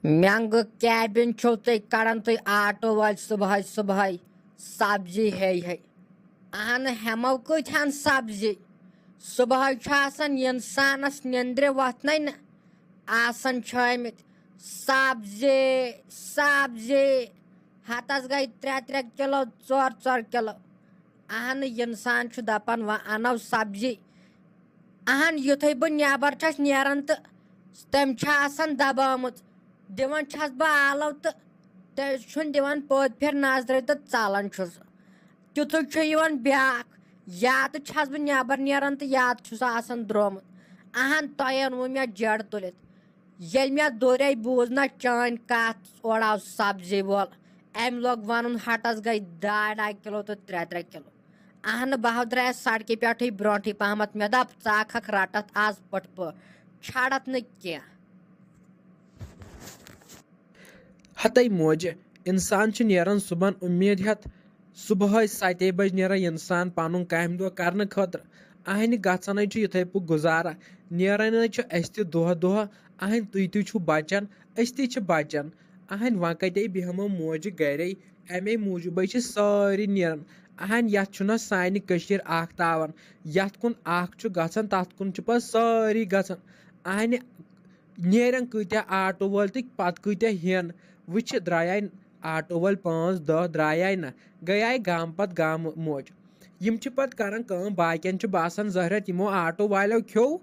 مینگ cabin چھو تُہۍ کڑان تُہۍ آٹو وٲلۍ صبحٲے صبحٲے سبزی ہے اہن ہٮ۪مو کۭتہن سبزی صبحٲے چھُ آسان اِنسانس نیندرِ وۄتھنَے نہٕ آسان چھِ آمٕتۍ سبزی سبزی ہتس گٔے 3 کِلو 4 کِلو اہن اِنسان چھُ دپان وۄنۍ انو سبزی اہن یُتھُے بہٕ نٮ۪بر چھس نیران تہٕ تٔمۍ چھِ آسان دبٲمٕژ دِوان چھس بہٕ آلو تہٕ تٔمۍ چھُنہٕ دِوان پٔتۍ پھِرِ نظرِ تہٕ ژلان چھُ سُہ تِتھُے چھُ یِوان بیٛاکھ یا تہٕ چھس بہٕ نٮ۪بر نیران تہٕ یا تہٕ چھُ سُہ آسان درٛومُت اہن تۄہہِ اوٚنوُ مےٚ جڑ تُلِتھ ییٚلہِ مےٚ دوٚرے بوٗز نہ چٲنۍ کتھ اورٕ آو سبزی وول أمۍ لوگ ونُن ہٹس گٔے 2.5 کِلو تہٕ 3 کِلو اہنہٕ بہٕ درٛایس سڑکہِ پٮ۪ٹھٕے برونٛٹھٕے پہمتھ مےٚ دپ ژٕ اکھ رٹتھ آز پٔٹھۍ پٲٹھۍ چھڑتھ نہٕ کینٛہہ ہتے موجہِ انسان چھُ نیران صبحن امید ہٮ۪تھ صبحٲے 7 بجہِ نیران انسان پنُن کامہِ دۄہ کرنہٕ خٲطرٕ اہنہِ گژھنٕے چھُ یِتھٕے پٲٹھۍ گُزارا نیران چھُ أسۍ تہِ دۄہ دۄہ اہنۍ تُہۍ تہِ چھُو بچان أسۍ تہِ چھِ بچان اہنۍ وۄنۍ کتے بیہمو موجہِ گرے امے موٗجوٗبے چھِ سٲری نیران اہنۍ یتھ چھُنہ سانہِ کٔشیٖر اکھ تاوان یتھ کُن اکھ چھُ گژھان تتھ کُن چھِ پتہٕ سٲری گژھان اہنہِ نیرن کۭتیاہ آٹو وٲلۍ تہٕ پتہٕ کۭتیاہ ہٮ۪ن وٕچھِ درٛایے آٹو وٲلۍ 5-10 درٛایے نہ گٔیے گامہٕ پتہٕ گامہٕ موج یِم چھِ پتہٕ کران کٲم باقین چھُ باسان زہرت یِمو آٹو والیو کھیوٚو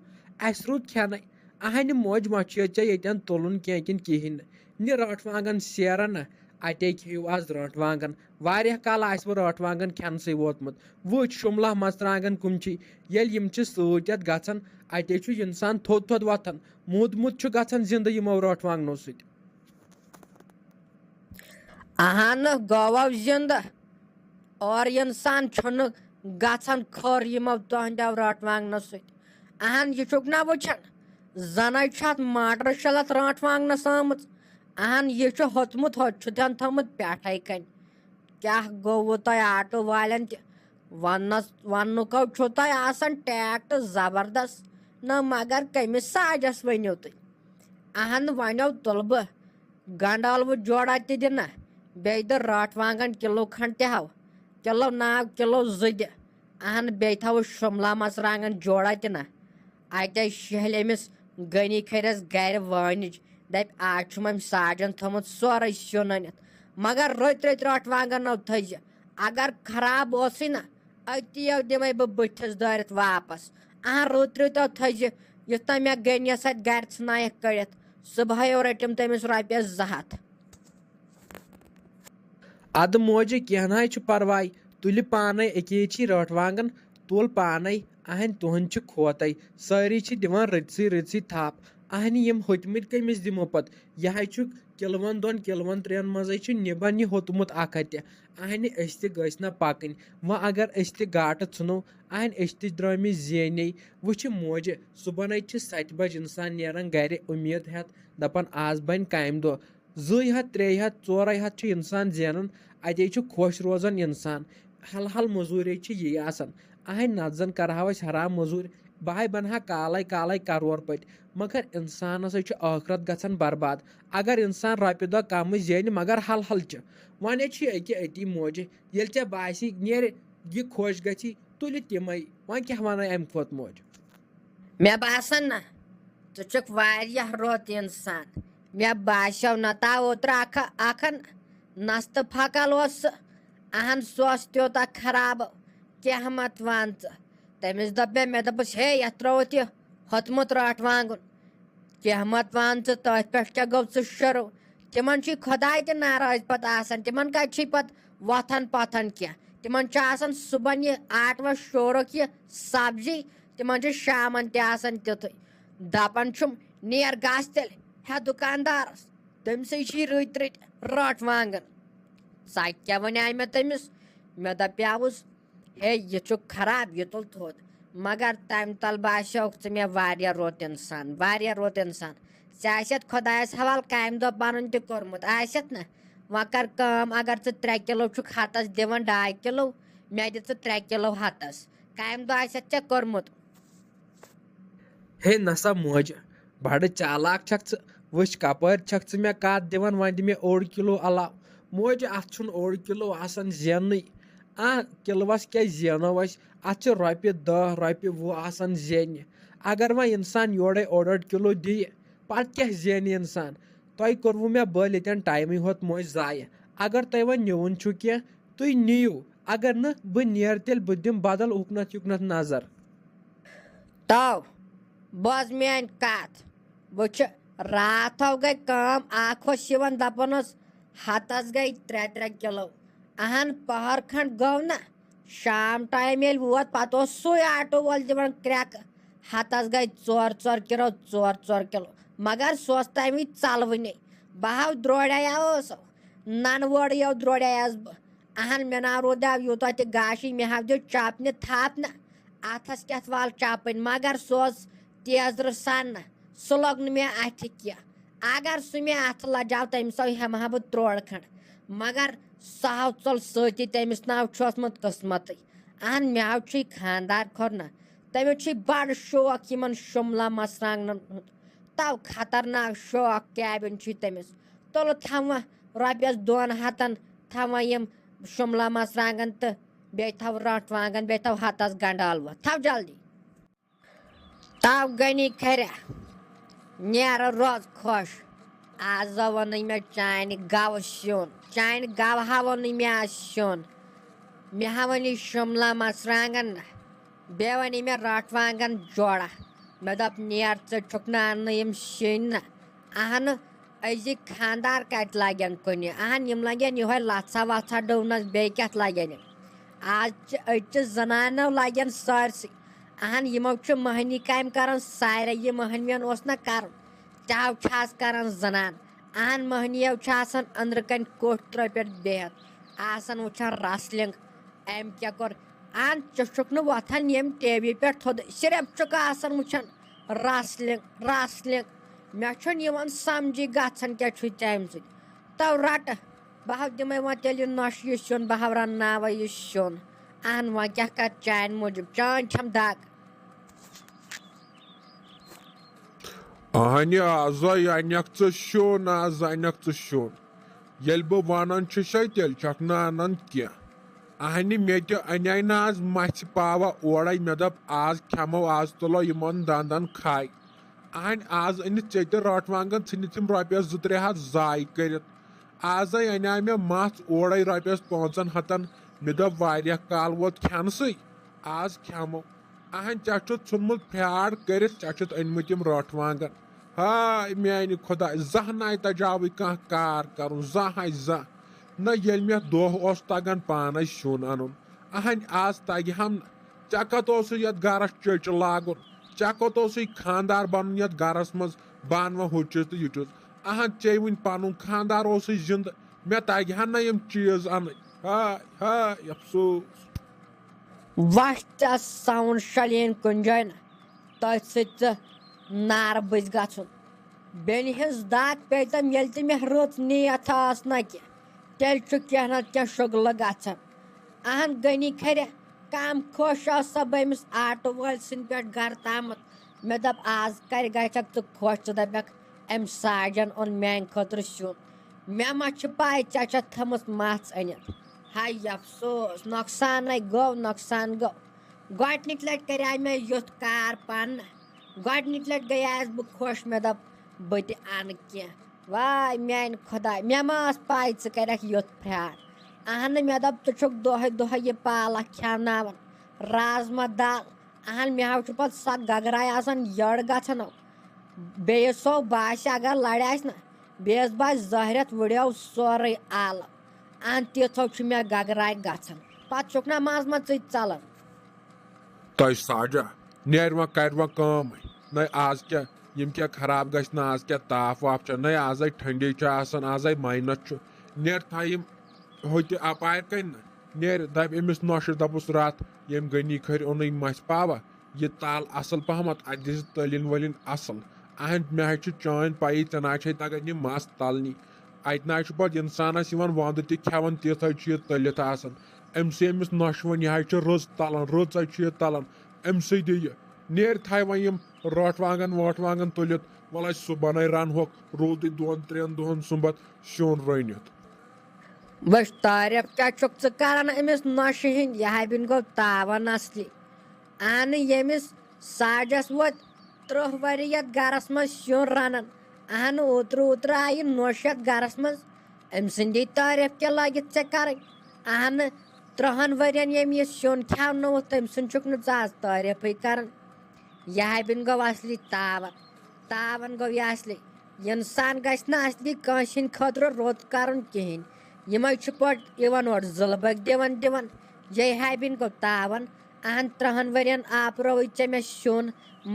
اسہِ روٗد کھٮ۪نٕے اہنہِ موج ما چھُ ژےٚ ییٚتٮ۪ن تُلُن کینٛہہ کِنہٕ کِہینۍ نہٕ نہِ رٲٹھ وانگن سیرا نہ اتے کھیٚیِو آز رٲٹھ وانگن واریاہ کال آسہِ وٕ رٲٹھ وانگن کھٮ۪نسٕے ووتمُت وٕچھ شُملا مرژٕوانگن کُم چھِ ییٚلہِ یِم چھِ سۭتۍ یتھ گژھان اتے چھُ انسان تھوٚد تھوٚد وۄتھان موٗدمُت چھُ گژھان زنٛدٕ یِمو رٲٹھ وانگنو سۭتۍ اہن گوٚو زنٛدٕ اور انسان چھُنہٕ گژھان کھٔر یِمو تُہنٛدیو رٲٹھ وانگنو سۭتۍ اہن یہِ چھُکھ نہ وٕچھان زَنَے چھُ اتھ ماٹر شلت رٲٹھ وانگنس آمٕژ اہن یہِ چھُ ہوٚتمُت ہوٚت چھُتٮ۪ن تھوٚمُت پٮ۪ٹھے کنۍ کیٛاہ گوٚوُ تۄہہِ آٹو والٮ۪ن تہِ وننُکو چھُو تۄہہِ آسان ٹیکٹ زبردست نہ مگر کٔمِس ساجس ؤنِو تُہۍ اہن وۄنیو تُلہٕ بہٕ گنڈٲلوٕ جوڑا تہِ دِنہ بیٚیہِ دِ رٲٹھ وانگن کِلوٗ کھنٛڈ تہِ ہاو کِلوٗ ناو کِلوٗ 2 دِ اہن بیٚیہِ تھاوو شُملا مرژٕوانگن جوڑا تہِ نہ اتے شہلہِ أمِس غنی کھٔرِس گرِ وٲنِج دپہِ آز چھُم أمۍ ساجن تھوٚمُت سورُے سیُن أنِتھ مگر رٔتۍ رٲٹھ وانگن تھٲیزِ اگر خراب اوسُے نہ أتی دِمے بہٕ بٕتھِس دٲرِتھ واپس اہن رٕتۍ تھٲیزِ یُتھ نہٕ مےٚ غنیَس اتھِ گرِ ژھٕنایکھ کٔڑِتھ صبحٲے رٔٹِم تٔمِس رۄپیس 200 ادٕ موجہِ کینٛہہ نہ حظ چھُ پرواے تُلہِ پانے اکیچی رٲٹھ وانگن تُل پانے اہنۍ تُہنٛد چھِ کھوتے سٲری چھِ دِوان رٔژسٕے تھپھ اہنہِ یِم ہوٚتمٕتۍ کٔمِس دِمو پتہٕ یہِ حظ چھُ کِلوَن 2 کِلوَن 3 منٛزے چھُ نِبان یہِ ہوٚتمُت اکھ ہتہِ اہنہِ أسۍ تہِ گٔژھۍ نہ پکٕنۍ وۄنۍ اگر أسۍ تہِ گاٹہٕ ژھٕنو اہنۍ أسۍ تہِ درٛٲمٕتۍ زینے وٕچھِ موجہِ صبحنٕے چھِ 7 بجہِ انسان نیران گرِ امید ہٮ۪تھ دپان آز بنہِ کامہِ دۄہ 2 ہتھ 3 ہتھ 4 ہتھ چھُ انسان زینان اتے چھُ خۄش روزان انسان حل موٚزوٗرے چھِ یی آسان اہنۍ نتہٕ زن کرہاو أسۍ حرام موٚزوٗرۍ بہٕ ہاے بنہٕ ہا کالے کرور پٔتۍ مگر انسانس چھُ ٲخرت گژھان برباد اگر انسان رۄپیہِ دۄہ کمٕے زینہِ مگر حل چھِ وۄنۍ چھُ أکیاہ أتی موجہِ ییٚلہِ ژےٚ باسی نیرِ یہِ خۄش گژھی تُلہِ تِمے وۄنۍ کیٛاہ ونے امہِ کھۄتہٕ موج مےٚ باسان نہ ژٕ چھُکھ واریاہ رُت انسان مےٚ باسیو نتہٕ آو اوترٕ اکھن نستہٕ پھکل اوس سُہ اہن سُہ اوس تیوٗتاہ خراب کینٛہہ مت وَن ژٕ تٔمِس دوٚپ مےٚ دوٚپُس ہے یتھ ترٛووُتھ یہِ ہوٚتمُت رٲٹھ وانگُن کینٛہہ مت وَن ژٕ تٔتھۍ پٮ۪ٹھ کیٛاہ گوٚو ژٕ شروٗع تِمن چھُے خۄداے تہِ ناراض پتہٕ آسان تِمن کتہِ چھُے پتہٕ وۄتھان پۄتھان کینٛہہ تِمن چھُ آسان صبحن یہِ آٹوس شورُکھ یہِ سبزی تِمن چھُ شامن تہِ آسان تِتھُے دپان چھُم نیر گژھ تیٚلہِ ہے دُکاندارس تٔمسٕے چھِی رٕتۍ رٲٹھ وانگن سۄ کیٛاہ ونے مےٚ تٔمِس مےٚ دپیاوُس ہے یہِ چھُ خراب یہِ تُل تھوٚد مگر تمہِ تل باسیوکھ ژٕ مےٚ واریاہ رُت انسان ژےٚ آسیٚتھ خۄدایس حوالہٕ کامہِ دۄہ پنُن تہِ کوٚرمُت آسیٚتھ نہ وۄنۍ کر کٲم اگر ژٕ 3 کِلوٗ چھُکھ ہتس دِوان 2.5 کِلوٗ مےٚ دِ ژٕ 3 کِلوٗ ہتس کامہِ دۄہ آسیٚتھ ژےٚ کوٚرمُت ہے نسا موجہِ بڑٕ چالاک چھکھ ژٕ وٕچھ کپٲرۍ چھکھ ژٕ مےٚ کتھ دِوان وۄنۍ دِ مےٚ 1 کِلوٗ علاوٕ موجہِ اتھ چھُنہٕ 1 کِلوٗ آسان زیننٕے کِلوَس کیٛاہ زینو أسۍ اتھ چھِ رۄپیہِ 10 رۄپیہِ 20 آسان زینہِ اگر وۄنۍ انسان یورے 1.5 کِلوٗ دِیہِ پتہٕ کیٛاہ زینہِ انسان تۄہہِ کوٚروٕ مےٚ بٔلۍ ییٚتٮ۪ن ٹایمٕے ہوت موج ضایہِ اگر تۄہہِ وۄنۍ نِوُن چھُ کینٛہہ تُہۍ نِیِو اگر نہٕ بہٕ نیرٕ تیٚلہِ بہٕ دِمہٕ بدل اُکنتھ یُکنتھ نظر تو بوز میٲنۍ کتھ وٕچھ راتھو گٔے کٲم اکھ اوس یِوان دپان اوس ہتس گٔے 3 کِلوٗ اہن پہر کھنڈ گوٚو نا شام ٹایم ییٚلہِ ووت پتہٕ اوس سُے آٹوٗ وول دِوان کرٛٮ۪کہٕ ہتس گٔے 4 کِلوٗ 4 کِلوٗ مگر سُہ اوس تمہِ وِزِ ژلوٕنی بہٕ ہاو درٛوڑیا اوسو ننہٕ وٲڑیو درٛوڑیاس بہٕ اہن مےٚ ناو روٗدیو یوٗتاہ تہِ گاشی مےٚ ہاو دِیِو چپنہِ تھپھ نہ اتھس کیٛاہ وال چپٕنۍ مگر سُہ اوس تیزرٕ سان نہ سُہ لوٚگ نہٕ مےٚ اتھِ کینٛہہ اگر سُہ مےٚ اتھٕ لجاو تٔمِس ہٮ۪مہٕ ہا بہٕ تروڑٕ کھنڈ مگر سُہ ہاو ژوٚل سۭتی تٔمِس ناو چھُ اوسمُت قٕسمتٕے اہن مےٚ ہاو چھُے خانٛدار کھوٚر نہ تٔمِس چھُے بڑٕ شوق یِمن شُملا مرژٕوانٛگنن ہُنٛد تو خطرناک شوق کیبِن چھُے تٔمِس تُلہٕ تھاوان رۄپیس 2 ہتن تھاوان یِم شُملا مرژٕوانٛگن تہٕ بیٚیہِ تھاو رٲنٛٹھ وانٛگن بیٚیہِ تھاو ہتس گنڈٕ ٲلوٕ تھاو جلدی تو گٔنی کھریا نیرٕ روز خۄش آز ووٚنُے مےٚ چانہِ گوٕ سیُن چانہِ گوٕ ہاووٚنُے مےٚ آز سیُن مےٚ ہاووٚنی شُملا مرژٕوانٛگن نہ بیٚیہِ ووٚنی مےٚ رٲنٛٹھ وانٛگن جوڑا مےٚ دوٚپ نیر ژٕ چھُکھ نہٕ اننہٕ یِم سِنۍ نہ اہنہٕ أزِکۍ خانٛدار کتہِ لگن کُنہِ اہن یِم لگن یِہوے لژھا وژھا ڈوٗنس بیٚیہِ کتھ لگن یِم آز چہِ أزچہِ زنانو لگن سٲرسٕے اہن یِمو چھُ مٔہنی کامہِ کران سارے یہِ مٔہنوین اوس نہ کرُن تہو چھِ آز کران زنان اہن مٔہنیو چھِ آسان أنٛدرٕ کنۍ کوٹھۍ ترٲپِتھ بِہِتھ آسان وٕچھان رسلِنٛگ أمۍ کیٛاہ کوٚر اہن ژٕ چھُکھ نہٕ وۄتھان ییٚمہِ ٹی وی پٮ۪ٹھ تھوٚد صرف چھُکھ آسان وٕچھان رسلِنٛگ مےٚ چھُنہٕ یِوان سمجھی گژھان کیٛاہ چھُے ژےٚ اَمہِ سۭتۍ تو رٹہٕ بہٕ ہاو دِمے وۄنۍ تیٚلہِ یہِ نۄش یہِ سیُن بہٕ ہاو رنناوے یہِ سیُن اہن وۄنۍ کیٛاہ کرٕ چانہِ موٗجوٗب چٲنۍ چھم دگ اہنہِ آزے انکھ ژٕ سیُن آز انکھ ژٕ سیُن ییٚلہِ بہٕ ونان چھُسے تیٚلہِ چھکھ نہٕ انان کینٛہہ اہنہِ مےٚ تہِ انے نہٕ آز مژھِ پاوا اورے مےٚ دوٚپ آز کھٮ۪مو آز تُلو یِمن دنٛدن کھاے اہنہِ آز أنِتھ ژےٚ تہِ رٲنٛٹھ وانٛگن ژھٕنِتھ یِم رۄپیس 2-3 ہتھ ضایہِ کٔرِتھ آزے انے مےٚ مژھ اورے رۄپیس 5 ہتن مےٚ دوٚپ واریاہ کال ووت کھٮ۪نسٕے آز کھٮ۪مو اہن ژےٚ چھُتھ ژھُنمُت فراڈ کٔرِتھ ژےٚ چھُتھ أنمٕتۍ یِم رٲنٛٹھ وانٛگن ہاے میانہِ خۄداے زانٛہہ ناے تجاوٕے کانٛہہ کار کرُن زانٛہہ نہ ییٚلہِ مےٚ دۄہ اوس تگان پانے سیُن انُن اہن آز تگہِ ہم نہٕ ژےٚ کتھ اوسُے یتھ گرس چٔچ لاگُن ژےٚ کوٚت اوسُے خانٛدار بنُن یتھ گرس منٛز بانوٕ ہُہ چھُس تہٕ یہِ چھُس اہن ژےٚ وٕنۍ پنُن خانٛدار اوسُے زِنٛدٕ مےٚ تگہِ ہا نہ یِم چیٖز انٕنۍ ہاے افسوس وَٹھ ژےٚ ساوُنٛڈ شلیٖن کُنہِ جایہِ نہ تٔتھۍ سۭتۍ ژٕ نارٕ بٔزۍ گژھُن بیٚنہِ ہِنٛز دگ پیٚتم ییٚلہِ تہِ مےٚ رٕژ نیت ٲس نہ کینٛہہ تیٚلہِ چھُ کینٛہہ نتہٕ کینٛہہ شُگلہٕ گژھان اہن گٔنی کھریا کم خۄش ٲسا بہٕ أمِس آٹوٗ وٲلۍ سٕنٛدِ پٮ۪ٹھ گرٕ تامَتھ مےٚ دوٚپ آز کرِ گژھکھ ژٕ خۄش ژٕ دپکھ أمۍ ساجن اوٚن میانہِ خٲطرٕ سیُن مےٚ ما چھِ پاے ژےٚ چھَتھ تھٲمٕژ مژھ أنِتھ ہاے افسوس نۄقصانے گوٚو گۄڈنِکۍ لٹہِ کریٛاے مےٚ یُتھ کار پانہٕ گۄڈنِکۍ لٹہِ گٔیاس بہٕ خۄش مےٚ دوٚپ بہٕ تہِ انہٕ کینٛہہ واے میانہِ خۄداے مےٚ ما ٲس پاے ژٕ کریکھ یُتھ فراڈ اہنہٕ مےٚ دوٚپ ژٕ چھُکھ دۄہے یہِ پالک کھٮ۪وناوان رازما دال اہن مےٚ حظ چھُ پتہٕ سۄ گگراے آسان یٔڑ گژھان بیٚیِس سو باسہِ اگر لڑِ آسہِ نہ بیٚیِس باسہِ زٲہرٮ۪تھ وٕڑیو سورُے آلہٕ اہن تِژھو چھُ مےٚ گگراے گژھان پتہٕ چھُکھ نہ منٛزٕ منٛزٕ ژٕ ژلان تۄہہِ ساجا نیرِ وۄنۍ کرِ وۄنۍ کٲمٕے نَے آز کیٛاہ یِم کیٛاہ خراب گژھِ نہٕ آز کیٛاہ تاپھ واپھ چھُ نَے آزے ٹھنڈی چھُ آسان آزے ماینس چھُ نیر تھایہِ یِم ہوٚتہِ اپارِ کَنۍ نہ نیرِ دپہِ أمِس نۄشہِ دپُس راتھ ییٚمۍ گٔنی کھٔرۍ اوٚنُے مژھِ پاوا یہِ تل اصل پہمتھ اتھ دِژ تٔلِنۍ ؤلِنۍ اصل اہن مےٚ حظ چھِ چٲنۍ پایی ژےٚ نہ چھے تگان یہِ مژھ تلنی اتہِ نہ چھُ پتہٕ انسانس یِوان وندٕ تہِ کھٮ۪وان تِتھ حظ چھُ یہِ تٔلِتھ آسان أمۍ سٕے أمِس نۄشہِ وۄنۍ یہِ حظ چھِ رٕژ تلان رٕژ حظ چھُ یہِ تلان أمۍ سٕے دِ یہِ نیر تھاے وۄنۍ یِم رٲٹھ وانٛگن تُلِتھ وَلہٕ اَسہِ صُبحنَے رَنہوکھ روٗدٕے 2-3 دۄہَن سُمبتھ سیُن رٔنِتھ. بس تعریف کیا چھُکھ ژٕ کران أمِس نۄشہِ ہِنٛدۍ یہِ ہَبِنۍ گوٚو تاوان اصلی. اہنہٕ ییٚمِس ساجس ووت 30 ؤری یتھ گرس منٛز سیُن رنان اہنہٕ اوترٕ آیہِ نۄش یتھ گرس منٛز أمۍ سٕنٛدی تعریف کیٛاہ لٲگِتھ ژےٚ کرٕنۍ. اہنہٕ 30 ؤرین ییٚمۍ یہِ سیُن کھٮ۪ونووُتھ تٔمۍ سُنٛد چھُکھ نہٕ ژٕ آز تعریفٕے کران. یہِ ہَبِنۍ گوٚو اصلی تاوان گوٚو یہِ اصلی. اِنسان گژھِ نہٕ اصلی کٲنٛسہِ ہِنٛدِ خٲطرٕ رُت کرُن کِہینۍ. یِمے چھِ پٲٹھۍ یِوان اورٕ ظُلبک دِوان یے ہَبِنۍ گوٚو تاوان. اہن 30 ؤرین آپرٲوٕے ژےٚ مےٚ سیُن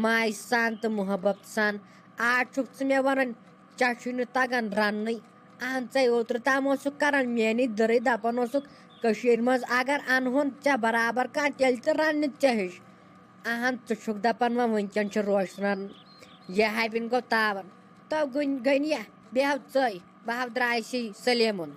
ماجہِ سان تہٕ محبت سان. آز چھُکھ ژٕ مےٚ ونان ژےٚ چھُے نہٕ تگان رننٕے. اہن ژےٚ اوترٕ تام اوسُکھ کران میٲنی دٕرٕے دپان اوسُکھ کٔشیٖرِ منٛز اگر انہون ژےٚ برابر کانٛہہ تیٚلہِ تہِ رننہِ ژےٚ ہِش. اہن ژٕ چھُکھ دپان وۄنۍ وٕنکٮ۪ن چھُ روش رنُن. یہِ ہَبِنۍ گوٚو تاوان. تو گٔنیا بیٚہو ژٕے بہٕ ہاو درایسٕے سلیمُن.